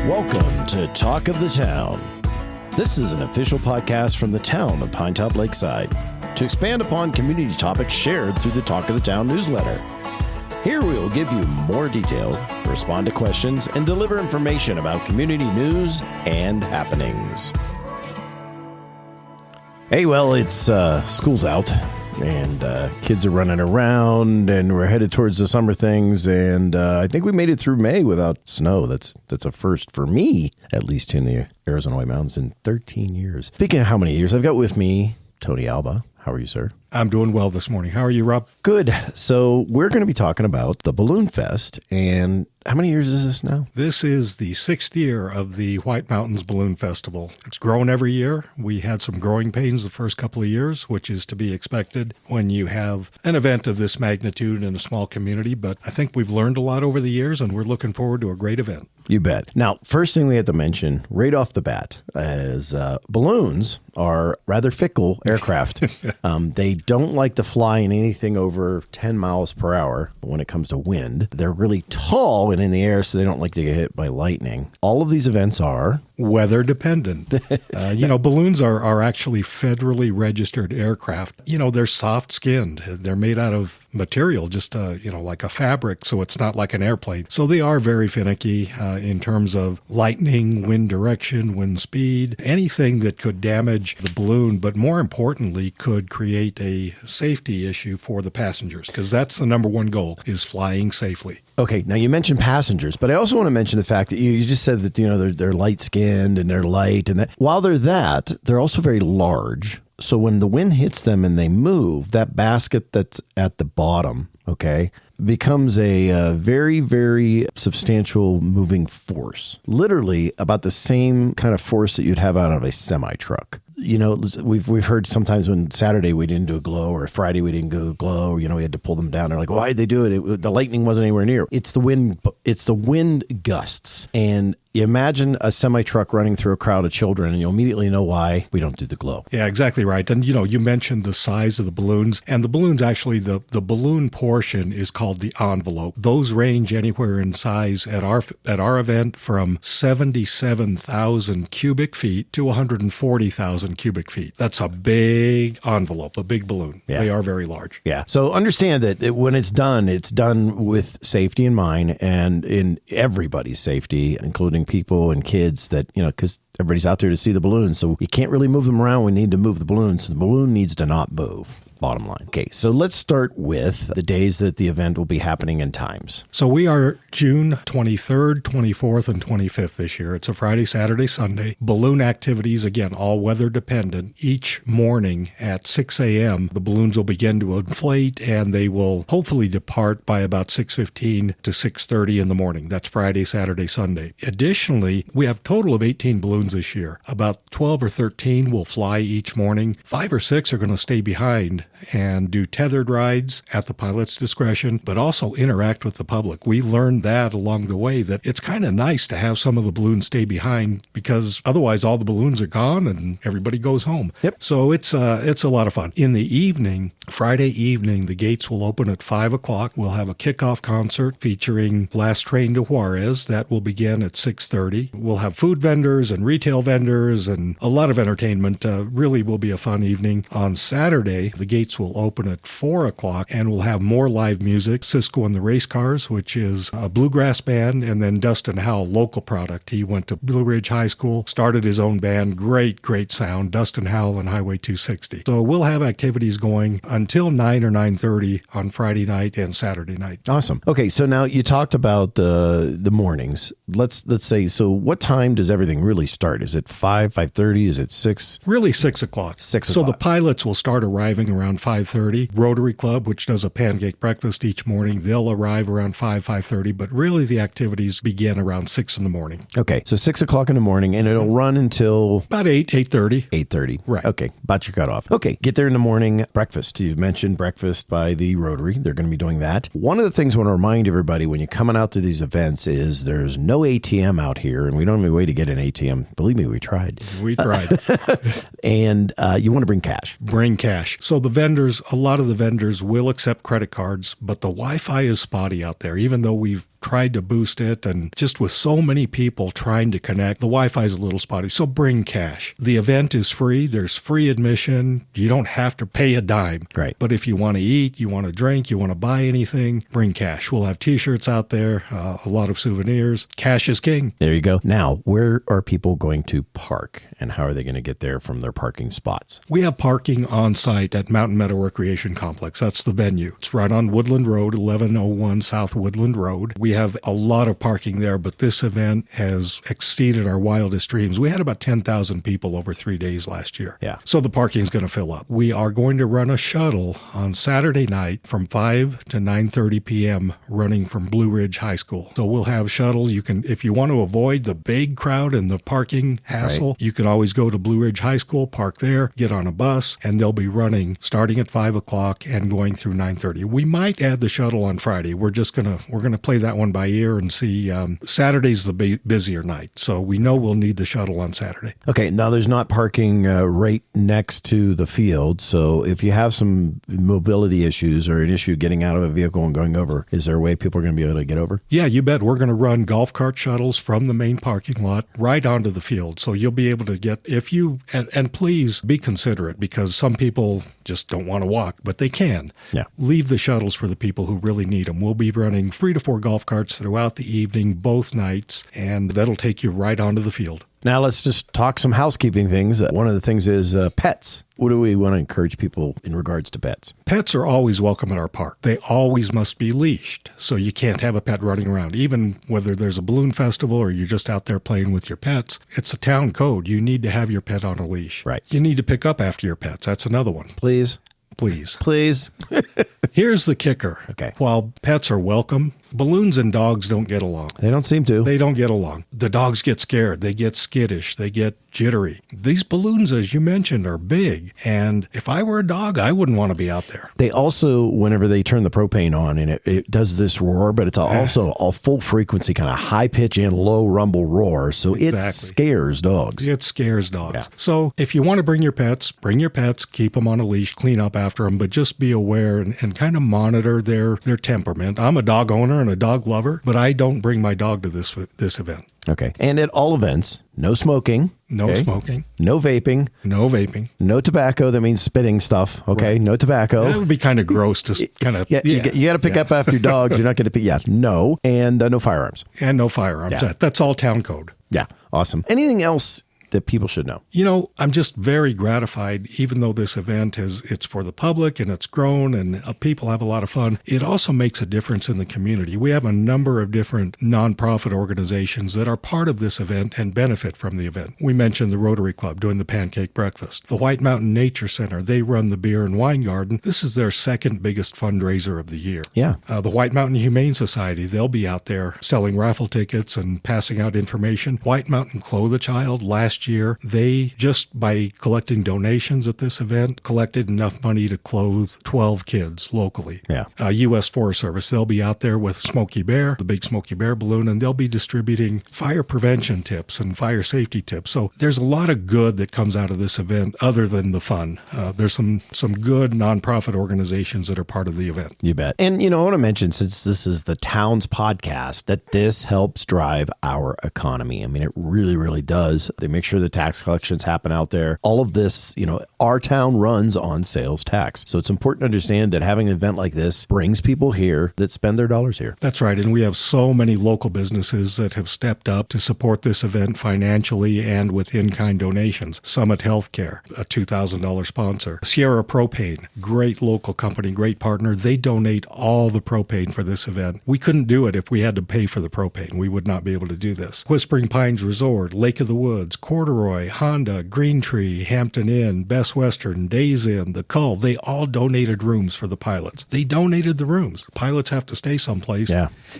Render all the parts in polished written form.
Welcome to Talk of the Town. This is an official podcast from the town of Pinetop-Lakeside to expand upon community topics shared through the Talk of the Town newsletter. Here we will give you more detail, respond to questions, and deliver information about community news and happenings. Hey, well, it's school's out, and kids are running around, and we're headed towards the summer things, and I think we made it through May without snow. That's a first for me, at least in the Arizona White Mountains, in 13 years. Speaking of how many years, I've got with me Tony Alba. How are you, sir? I'm doing well this morning. How are you, Rob? Good. So we're going to be talking about the Balloon Fest. And how many years is this now? This is the 6th year of the White Mountains Balloon Festival. It's grown every year. We had some growing pains the first couple of years, which is to be expected when you have an event of this magnitude in a small community. But I think we've learned a lot over the years, and we're looking forward to a great event. You bet. Now, first thing we have to mention right off the bat is balloons are rather fickle aircraft. They don't like to fly in anything over 10 miles per hour when it comes to wind. They're really tall and in the air, so they don't like to get hit by lightning. All of these events are weather dependent. Balloons are actually federally registered aircraft. They're soft skinned. They're made out of material, just like a fabric, so it's not like an airplane. So they are very finicky in terms of lightning, wind direction, wind speed, anything that could damage the balloon, but more importantly, could create a safety issue for the passengers, because that's the number one goal, is flying safely. Okay, now you mentioned passengers, but I also want to mention the fact that you just said that they're light-skinned and they're light, and that while they're that, they're also very large. So when the wind hits them and they move, that basket that's at the bottom, okay, becomes a very, very substantial moving force. Literally about the same kind of force that you'd have out of a semi-truck. We've heard sometimes when Saturday we didn't do a glow, or Friday we didn't do a glow, we had to pull them down. They're like, why did they do it? The lightning wasn't anywhere near. It's the wind gusts. And you imagine a semi-truck running through a crowd of children, and you'll immediately know why we don't do the glow. Yeah, exactly right. And, you mentioned the size of the balloons. And the balloons, actually, the balloon portion is called the envelope. Those range anywhere in size at our event from 77,000 cubic feet to 140,000 cubic feet. That's a big envelope, a big balloon. Yeah. They are very large. Yeah. So understand that when it's done with safety in mind, and in everybody's safety, including people and kids, that, because everybody's out there to see the balloons. So you can't really move them around. We need to move the balloons. The balloon needs to not move. Bottom line. Okay, so let's start with the days that the event will be happening and times. So we are June 23rd, 24th, and 25th this year. It's a Friday, Saturday, Sunday. Balloon activities, again, all weather dependent. Each morning at 6 a.m., the balloons will begin to inflate, and they will hopefully depart by about 6:15 to 6:30 in the morning. That's Friday, Saturday, Sunday. Additionally, we have a total of 18 balloons this year. About 12 or 13 will fly each morning. 5 or 6 are going to stay behind and do tethered rides at the pilot's discretion, but also interact with the public. We learned that along the way, that it's kind of nice to have some of the balloons stay behind, because otherwise all the balloons are gone and everybody goes home. Yep. So it's a lot of fun. In the evening, Friday evening, the gates will open at 5 o'clock. We'll have a kickoff concert featuring Last Train to Juarez. That will begin at 6:30. We'll have food vendors and retail vendors and a lot of entertainment. Really will be a fun evening. On Saturday, the gates will open at 4 o'clock, and we'll have more live music. Cisco and the Race Cars, which is a bluegrass band, and then Dustin Howell, local product. He went to Blue Ridge High School, started his own band. Great sound. Dustin Howell and Highway 260. So we'll have activities going until 9 or 9:30 on Friday night and Saturday night. Awesome. Okay, so now you talked about the mornings. Let's say, so what time does everything really start? Is it 5:30? Is it 6? Really 6 o'clock. 6 o'clock. So the o'clock. pilots will start arriving around 5:30. Rotary Club, which does a pancake breakfast each morning, they'll arrive around 5:30, but really the activities begin around 6 in the morning. Okay, so 6 o'clock in the morning, and it'll run until about 8:30. 8:30. Right. Okay, about your cutoff. Okay, get there in the morning. Breakfast. You mentioned breakfast by the Rotary. They're going to be doing that. One of the things I want to remind everybody when you're coming out to these events is there's no ATM out here, and we don't have any way to get an ATM. Believe me, we tried. We tried. And you want to bring cash. Bring cash. So the vendors, a lot of the vendors will accept credit cards, but the Wi-Fi is spotty out there. Even though we've tried to boost it, and just with so many people trying to connect, the Wi-Fi is a little spotty. So bring cash. The event is free. There's free admission. You don't have to pay a dime. Right. But if you want to eat, you want to drink, you want to buy anything, bring cash. We'll have T-shirts out there, a lot of souvenirs. Cash is king. There you go. Now, where are people going to park, and how are they going to get there from their parking spots? We have parking on site at Mountain Meadow Recreation Complex. That's the venue. It's right on Woodland Road, 1101 South Woodland Road. We have a lot of parking there, but this event has exceeded our wildest dreams. We had about 10,000 people over 3 days last year. Yeah. So the parking is going to fill up. We are going to run a shuttle on Saturday night from 5 to 9:30 p.m. running from Blue Ridge High School. So we'll have shuttles. You can, if you want to avoid the big crowd and the parking hassle, you can always go to Blue Ridge High School, park there, get on a bus, and they'll be running starting at 5 o'clock and going through 9:30. We might add the shuttle on Friday. We're gonna play that one by ear and see. Saturday's the busier night, so we know we'll need the shuttle on Saturday. Okay, now there's not parking right next to the field, so if you have some mobility issues or an issue getting out of a vehicle and going over, is there a way people are going to be able to get over? Yeah, you bet. We're going to run golf cart shuttles from the main parking lot right onto the field, so you'll be able to get, if you, and please be considerate, because some people just don't want to walk, but they can. Yeah. Leave the shuttles for the people who really need them. We'll be running 3 to 4 golf carts throughout the evening, both nights, and that'll take you right onto the field. Now let's just talk some housekeeping things. One of the things is pets. What do we want to encourage people in regards to pets? Pets are always welcome at our park. They always must be leashed, so you can't have a pet running around. Even whether there's a balloon festival or you're just out there playing with your pets, it's a town code. You need to have your pet on a leash. Right. You need to pick up after your pets. That's another one. Please. Please. Here's the kicker. Okay. While pets are welcome, balloons and dogs don't get along. They don't seem to. They don't get along. The dogs get scared. They get skittish. They get jittery. These balloons, as you mentioned, are big. And if I were a dog, I wouldn't want to be out there. They also, whenever they turn the propane on, and it does this roar, but it's also a full frequency, kind of high pitch and low rumble roar. So it scares dogs. It scares dogs. Yeah. So if you want to bring your pets, keep them on a leash, clean up after them, but just be aware and kind of monitor their temperament. I'm a dog owner and a dog lover, but I don't bring my dog to this event. Okay. And at all events, no smoking. No smoking. No vaping. No vaping. No tobacco. That means spitting stuff. Okay. Right. No tobacco. That would be kind of gross to kind of. You got to pick up after your dogs. You're not going to pick. Yeah. No. And no firearms. And no firearms. Yeah. That's all town code. Yeah. Awesome. Anything else that people should know? You know, I'm just very gratified, even though this event it's for the public and it's grown and people have a lot of fun. It also makes a difference in the community. We have a number of different nonprofit organizations that are part of this event and benefit from the event. We mentioned the Rotary Club doing the pancake breakfast. The White Mountain Nature Center, they run the beer and wine garden. This is their second biggest fundraiser of the year. Yeah. The White Mountain Humane Society, they'll be out there selling raffle tickets and passing out information. White Mountain Clothe a Child, last year, they just by collecting donations at this event collected enough money to clothe 12 kids locally. Yeah. U.S. Forest Service, they'll be out there with Smokey Bear, the big Smokey Bear balloon, and they'll be distributing fire prevention tips and fire safety tips. So there's a lot of good that comes out of this event other than the fun. There's some good nonprofit organizations that are part of the event. You bet. And I want to mention, since this is the town's podcast, that this helps drive our economy. I mean, it really, really does. They make sure the tax collections happen out there. All of this, our town runs on sales tax. So it's important to understand that having an event like this brings people here that spend their dollars here. That's right. And we have so many local businesses that have stepped up to support this event financially and with in-kind donations. Summit Healthcare, a $2,000 sponsor. Sierra Propane, great local company, great partner. They donate all the propane for this event. We couldn't do it if we had to pay for the propane. We would not be able to do this. Whispering Pines Resort, Lake of the Woods, Corduroy, Honda, Green Tree, Hampton Inn, Best Western, Days Inn, The Cull, they all donated rooms for the pilots. They donated the rooms. Pilots have to stay someplace,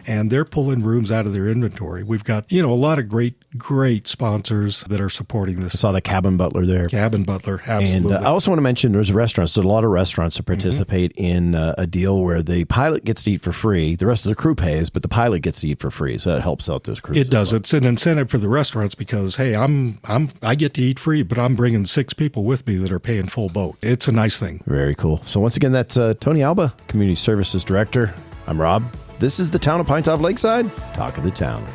and they're pulling rooms out of their inventory. We've got, a lot of great sponsors that are supporting this. I saw the Cabin Butler there. Cabin Butler, absolutely. And I also want to mention there's restaurants. There's a lot of restaurants that participate in a deal where the pilot gets to eat for free. The rest of the crew pays, but the pilot gets to eat for free. So that helps out those crews. It does. Well. It's an incentive for the restaurants because, hey, I get to eat free, but I'm bringing 6 people with me that are paying full boat. It's a nice thing. Very cool. So once again, that's Tony Alba, Community Services Director. I'm Rob. This is the town of Pinetop-Lakeside, Talk of the Town.